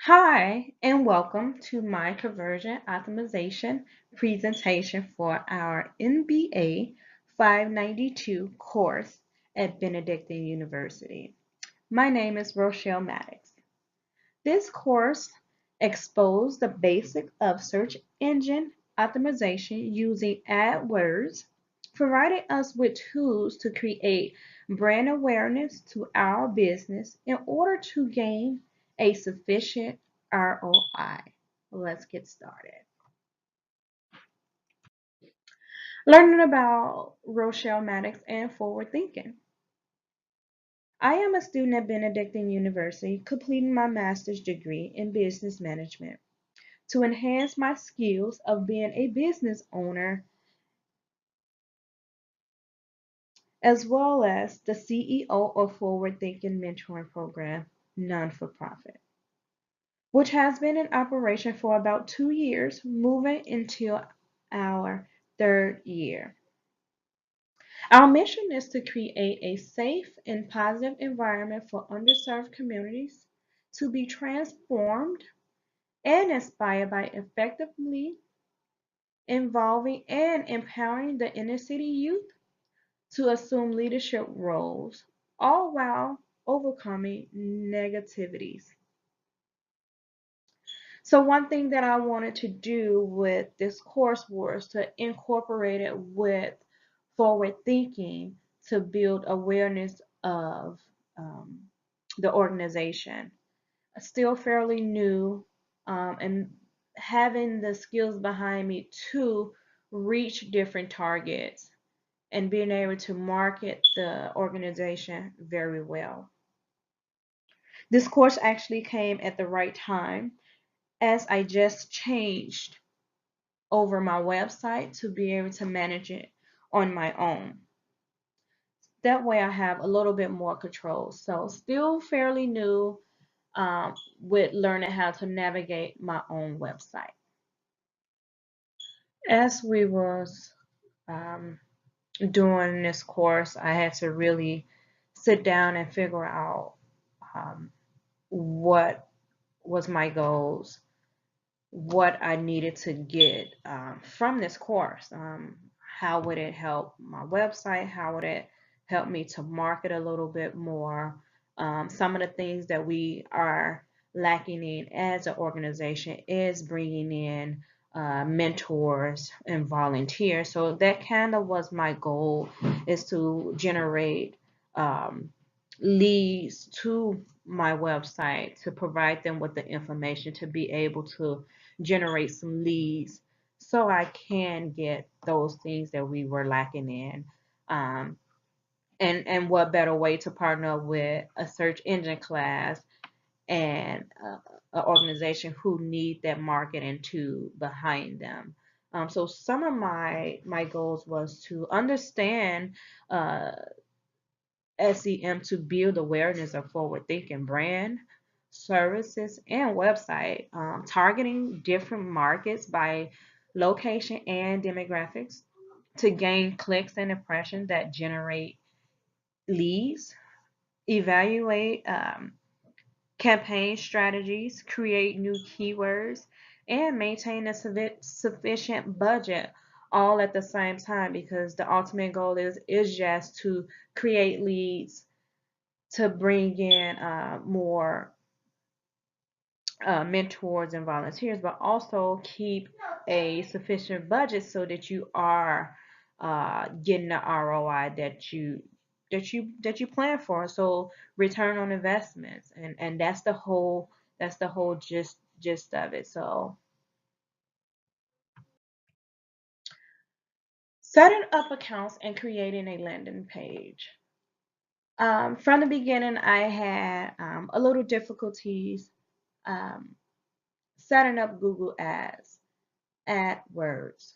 Hi, and welcome to my conversion optimization presentation for our MBA 592 course at Benedictine University. My name is Rochelle Maddox. This course exposed the basics of search engine optimization using AdWords, providing us with tools to create brand awareness to our business in order to gain a sufficient ROI. Let's get started. Learning about Rochelle Maddox and forward thinking. I am a student at Benedictine University completing my master's degree in business management. To enhance my skills of being a business owner, as well as the CEO of Forward Thinking Mentoring Program, non for profit, which has been in operation for about 2 years, moving into our third year. Our mission is to create a safe and positive environment for underserved communities to be transformed and inspired by effectively involving and empowering the inner city youth to assume leadership roles, all while overcoming negativities. So, one thing that I wanted to do with this course was to incorporate it with forward thinking to build awareness of um, the organization. Still fairly new, and having the skills behind me to reach different targets and being able to market the organization very well. This course actually came at the right time as I just changed over my website to be able to manage it on my own. That way I have a little bit more control. So still fairly new, with learning how to navigate my own website. As we was um, doing this course, I had to really sit down and figure out um, what was my goals, what I needed to get from this course. How would it help my website? How would it help me to market a little bit more? Some of the things that we are lacking in as an organization is bringing in mentors and volunteers. So that kind of was my goal, is to generate um, leads to my website to provide them with the information to be able to generate some leads so I can get those things that we were lacking in. Um, and what better way to partner with a search engine class and an organization who need that marketing to behind them. So some of my goals was to understand uh, SEM to build awareness of forward thinking brand, services, and website, targeting different markets by location and demographics to gain clicks and impressions that generate leads, evaluate campaign strategies, create new keywords, and maintain a sufficient budget all at the same time, because the ultimate goal is just to create leads to bring in more mentors and volunteers, but also keep a sufficient budget so that you are getting the ROI that you plan for. So return on investments, and that's the whole gist of it. So setting up accounts and creating a landing page. From the beginning, I had a little difficulties um, setting up Google Ads, AdWords.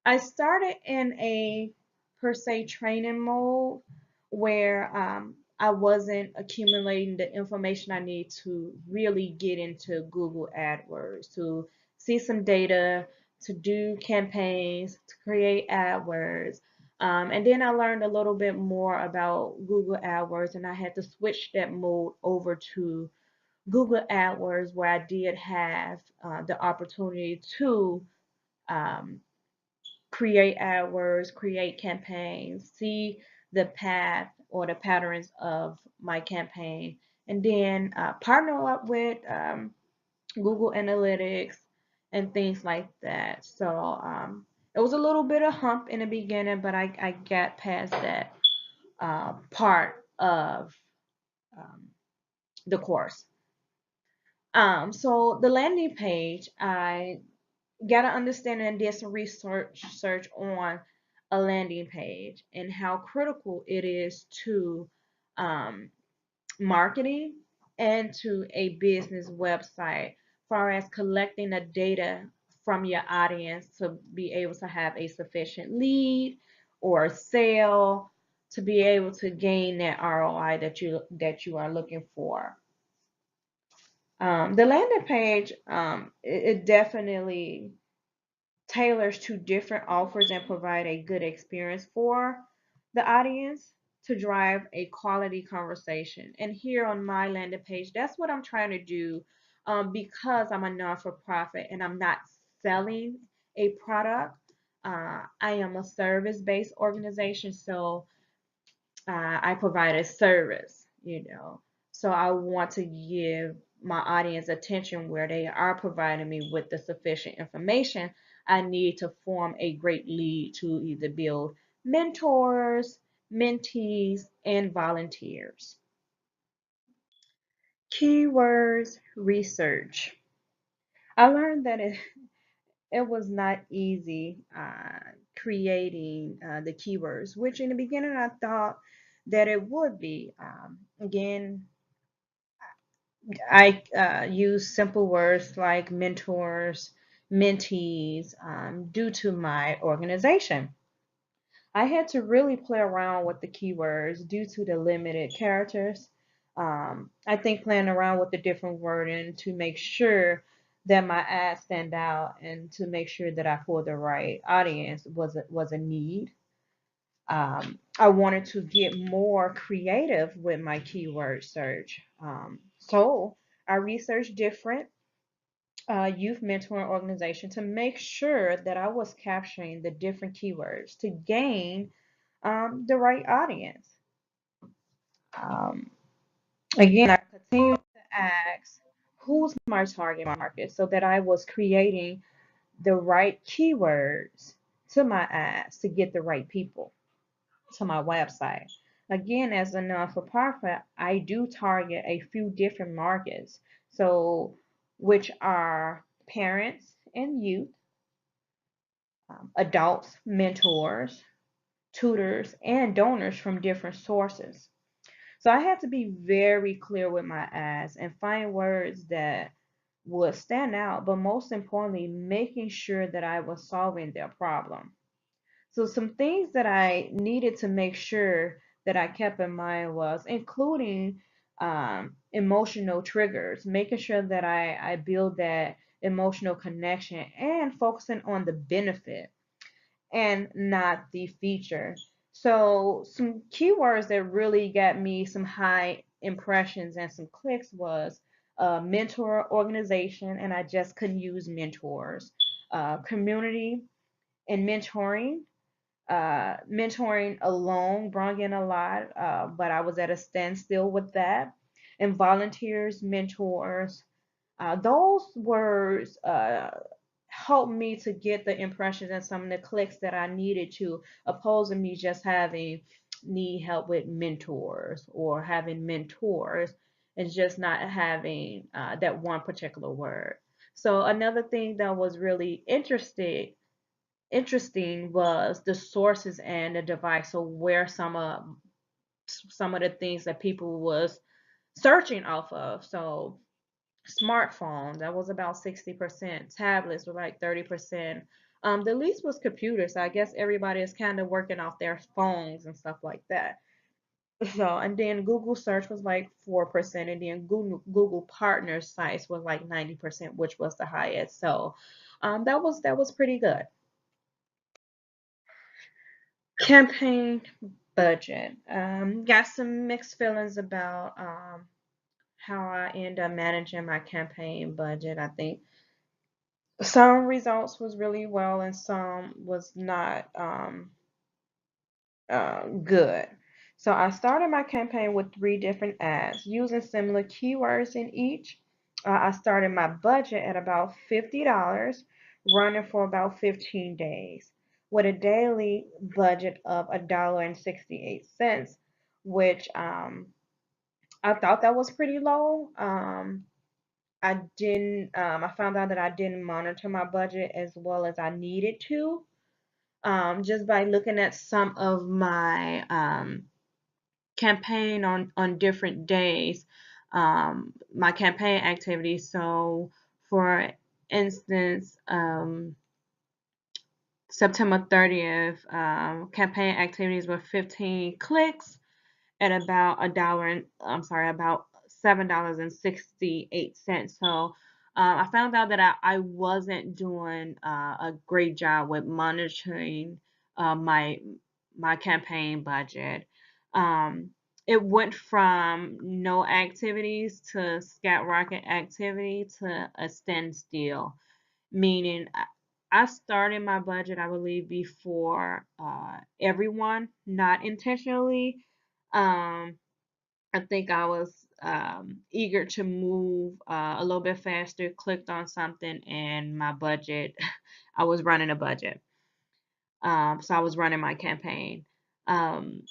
I started in a per se training mode where I wasn't accumulating the information I need to really get into Google AdWords, to see some data, to do campaigns, to create AdWords. And then I learned a little bit more about Google AdWords, and I had to switch that mode over to Google AdWords, where I did have the opportunity to um, create AdWords, create campaigns, see the path or the patterns of my campaign, and then partner up with Google Analytics and things like that. So it was a little bit of hump in the beginning, but I got past that part of um, the course. So the landing page, I got to understand and did some research on a landing page and how critical it is to um, marketing and to a business website, far as collecting the data from your audience to be able to have a sufficient lead or sale to be able to gain that ROI that you are looking for. The landing page, it definitely tailors to different offers and provide a good experience for the audience to drive a quality conversation. And here on my landing page, that's what I'm trying to do because I'm a non-for-profit and I'm not selling a product. I am a service-based organization, so I provide a service. So I want to give my audience attention where they are providing me with the sufficient information I need to form a great lead to either build mentors, mentees, and volunteers. Keywords research. I learned that it was not easy creating the keywords, which in the beginning I thought that it would be. Again, I use simple words like mentors, mentees, due to my organization. I had to really play around with the keywords due to the limited characters. I think playing around with the different wording to make sure that my ads stand out and to make sure that I pull the right audience was a need. I wanted to get more creative with my keyword search. So I researched different youth mentoring organization to make sure that I was capturing the different keywords to gain the right audience. Um, Again, I continue to ask who's my target market so that I was creating the right keywords to my ads to get the right people to my website. Again, as a non-for-profit, I do target a few different markets, so which are parents and youth, adults, mentors, tutors, and donors from different sources. So I had to be very clear with my ads and find words that would stand out, but most importantly, making sure that I was solving their problem. So some things that I needed to make sure that I kept in mind was including emotional triggers, making sure that I build that emotional connection and focusing on the benefit and not the feature. So some keywords that really got me some high impressions and some clicks was mentor organization, and I just couldn't use mentors. Community and mentoring. Mentoring alone brought in a lot, but I was at a standstill with that. And volunteers, mentors, those words helped me to get the impressions and some of the clicks that I needed to, opposed to me just having need help with mentors or having mentors and just not having that one particular word. So another thing that was really interesting was the sources and the device. So where some of the things that people was searching off of. So smartphones, that was about 60%. Tablets were like 30%. The least was computers. So I guess everybody is kind of working off their phones and stuff like that. So, and then Google search was like 4%, and then Google partner sites was like 90%, which was the highest. So, that was pretty good. Campaign budget. Got some mixed feelings about how I end up managing my campaign budget. I think some results was really well and some was not good. So I started my campaign with 3 different ads using similar keywords in each. I started my budget at about $50, running for about 15 days, with a daily budget of $1.68, which I thought that was pretty low. I found out that I didn't monitor my budget as well as I needed to. Just by looking at some of my campaign on different days, my campaign activities. So, for instance, September 30th, campaign activities were 15 clicks at about a dollar and about $7.68. So I found out that I wasn't doing a great job with monitoring my campaign budget. Um, it went from no activities to skyrocket activity to a standstill, meaning I started my budget, I believe, before everyone, not intentionally. Um, I think I was eager to move a little bit faster, clicked on something, and my budget, I was running a budget. So I was running my campaign. Um,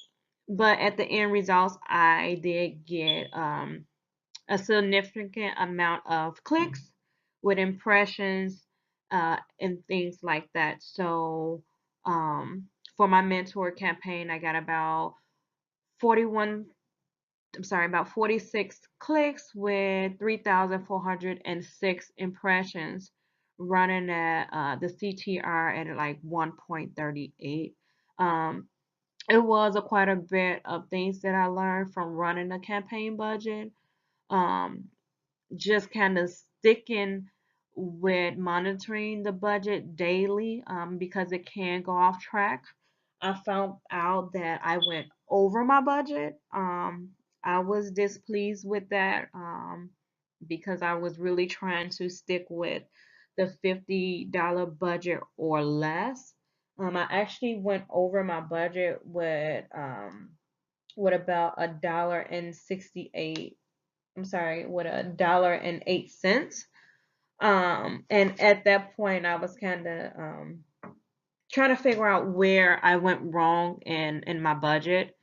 but at the end results, I did get a significant amount of clicks with impressions and things like that. So for my mentor campaign, I got about 41 about 46 clicks with 3,406 impressions, running at the CTR at like 1.38. Um, it was quite a bit of things that I learned from running a campaign budget. Um, just kind of sticking with monitoring the budget daily, because it can go off track. I found out that I went over my budget. I was displeased with that, because I was really trying to stick with the $50 budget or less. I actually went over my budget with about $1.68. I'm sorry, with $1.08. And at that point, I was kind of trying to figure out where I went wrong in my budget,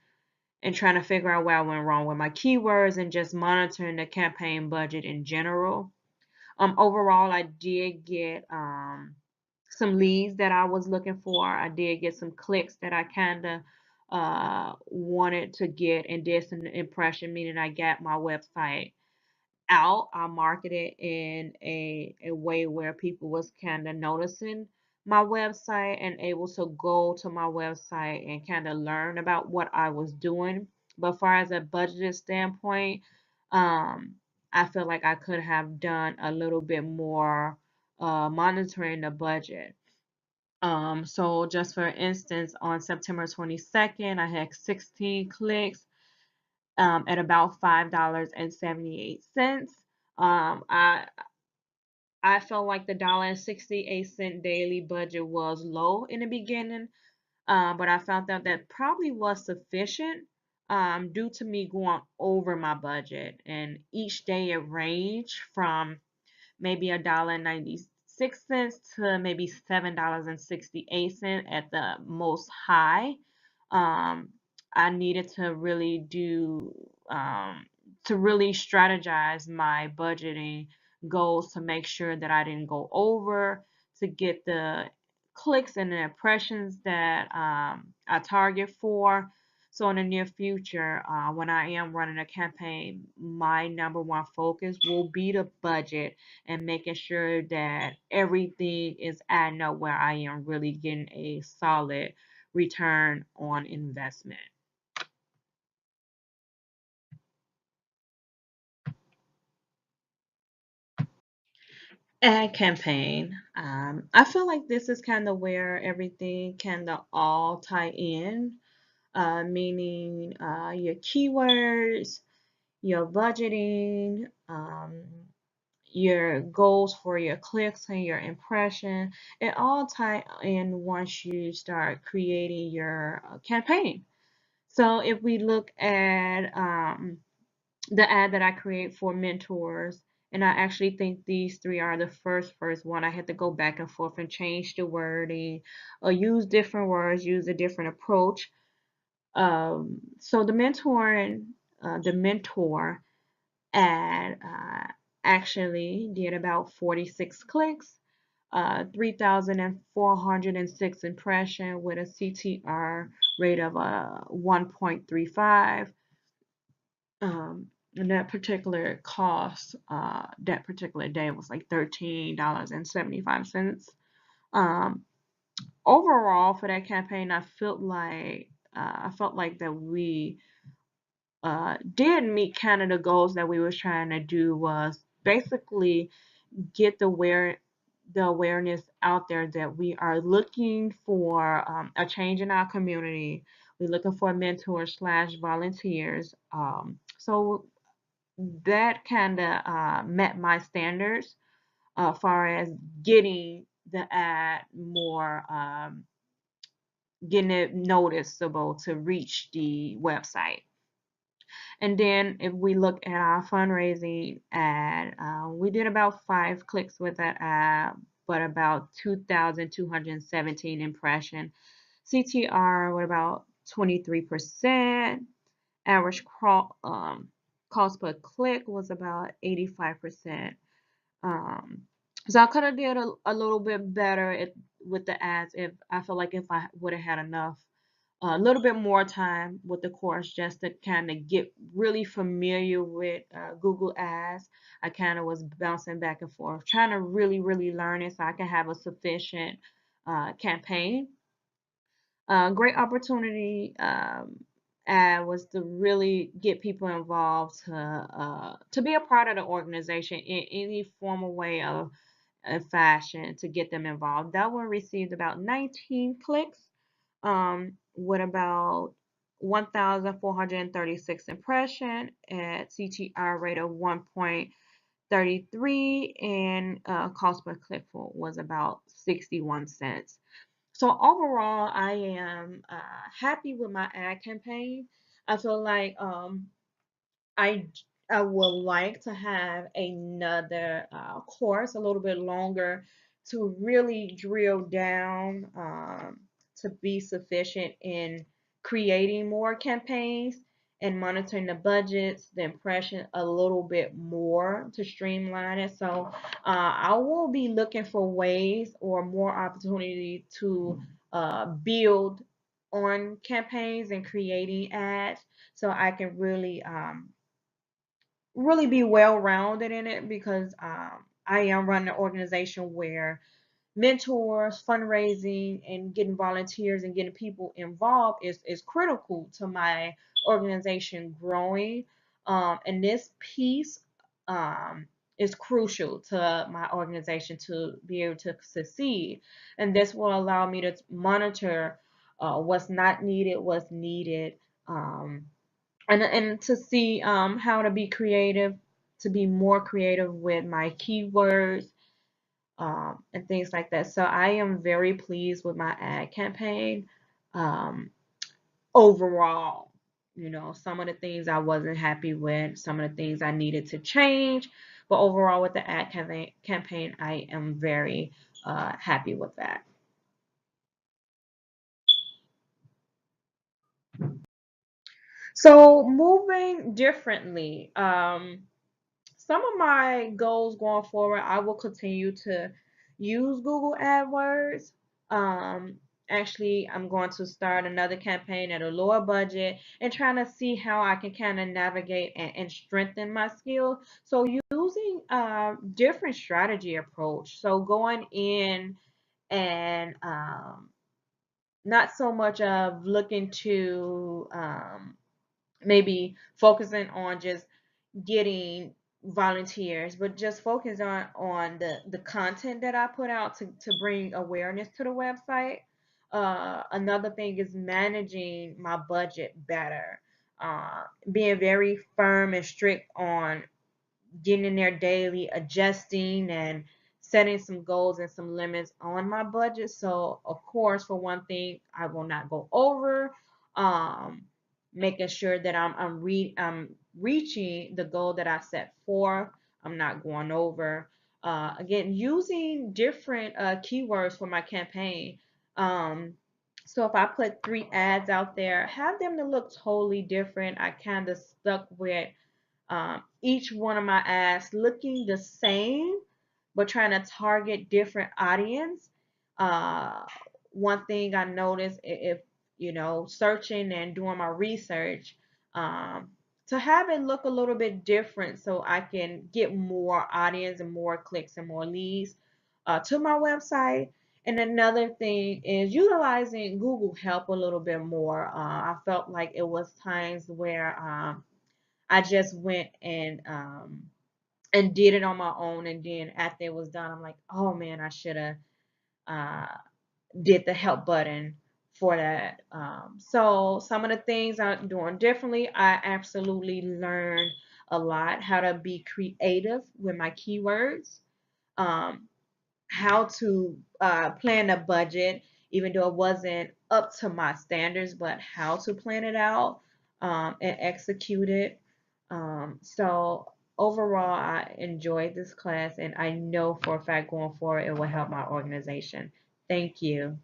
and trying to figure out where I went wrong with my keywords and just monitoring the campaign budget in general. Overall, I did get some leads that I was looking for. I did get some clicks that I kind of wanted to get, and did some impression, meaning I got my website out. I marketed in a way where people was kind of noticing my website and able to go to my website and kind of learn about what I was doing. But far as a budget standpoint, um, I feel like I could have done a little bit more monitoring the budget. So just for instance, on September 22nd, I had 16 clicks at about $5.78. Um, I I felt like the $1.68 daily budget was low in the beginning, but I found out that probably was sufficient due to me going over my budget. And each day it ranged from maybe $1.96 to maybe $7.68 at the most high. Um, I needed to really to really strategize my budgeting goals to make sure that I didn't go over, to get the clicks and the impressions that I target for. So in the near future, when I am running a campaign, my number one focus will be the budget and making sure that everything is adding up where I am really getting a solid return on investment. Ad campaign. I feel like this is kind of where everything kind of all tie in, meaning your keywords, your budgeting, your goals for your clicks and your impression. It all tie in once you start creating your campaign. So if we look at the ad that I create for mentors, and I actually think these three are the first one. I had to go back and forth and change the wording or use different words, use a different approach. So the mentor ad actually did about 46 clicks, 3,406 impression with a CTR rate of 1.35. And that particular cost, that particular day was like $13.75. Um, Overall, for that campaign, I felt like that we did meet kind of the goals that we was trying to do was basically get the awareness out there that we are looking for a change in our community. We're looking for mentors slash volunteers. So that kind of met my standards as far as getting the ad more, getting it noticeable to reach the website. And then if we look at our fundraising ad, we did about 5 clicks with that ad, but about 2,217 impression. CTR with about 23%. Average cost per click was about 85%. Um, so I could have did a little bit better with the ads if I feel like if I would have had enough a little bit more time with the course just to kind of get really familiar with Google Ads. I kind of was bouncing back and forth, trying to really learn it so I can have a sufficient campaign. Great opportunity was to really get people involved to be a part of the organization in any formal way of fashion to get them involved. That one received about 19 clicks with about 1,436 impression at CTR rate of 1.33 and cost per click was about 61 cents. So overall, I am happy with my ad campaign. I feel like I I would like to have another course a little bit longer to really drill down to be sufficient in creating more campaigns and monitoring the budgets, the impression a little bit more to streamline it. So I will be looking for ways or more opportunity to build on campaigns and creating ads so I can really be well rounded in it because I am running an organization where mentors, fundraising, and getting volunteers and getting people involved is critical to my organization growing. And this piece is crucial to my organization to be able to succeed. And this will allow me to monitor what's not needed, what's needed. And to see how to be creative, to be more creative with my keywords and things like that. So I am very pleased with my ad campaign um, overall. Some of the things I wasn't happy with, some of the things I needed to change, but overall with the ad campaign, I am very happy with that. So moving differently, some of my goals going forward, I will continue to use Google AdWords. Um, Actually, I'm going to start another campaign at a lower budget and trying to see how I can kind of navigate and strengthen my skill. So using a different strategy approach. So going in and not so much of looking to maybe focusing on just getting volunteers, but just focus on the content that I put out to bring awareness to the website. Another thing is managing my budget better. being very firm and strict on getting in there daily, adjusting and setting some goals and some limits on my budget. So, of course, for one thing, I will not go over. Um, Making sure that I'm reaching the goal that I set for. I'm not going over. Again, using different keywords for my campaign. Um, so if I put 3 ads out there, have them to look totally different. I kind of stuck with each one of my ads looking the same, but trying to target different audience. Uh, One thing I noticed if searching and doing my research, to have it look a little bit different so I can get more audience and more clicks and more leads to my website. And another thing is utilizing Google Help a little bit more. I felt like it was times where I just went and did it on my own, and then after it was done, I'm like, oh man, I should have uh, did the help button for that. So some of the things I'm doing differently, I absolutely learned a lot how to be creative with my keywords. Um, how to plan a budget, even though it wasn't up to my standards, but how to plan it out and execute it. So overall, I enjoyed this class, and I know for a fact going forward it will help my organization. Thank you.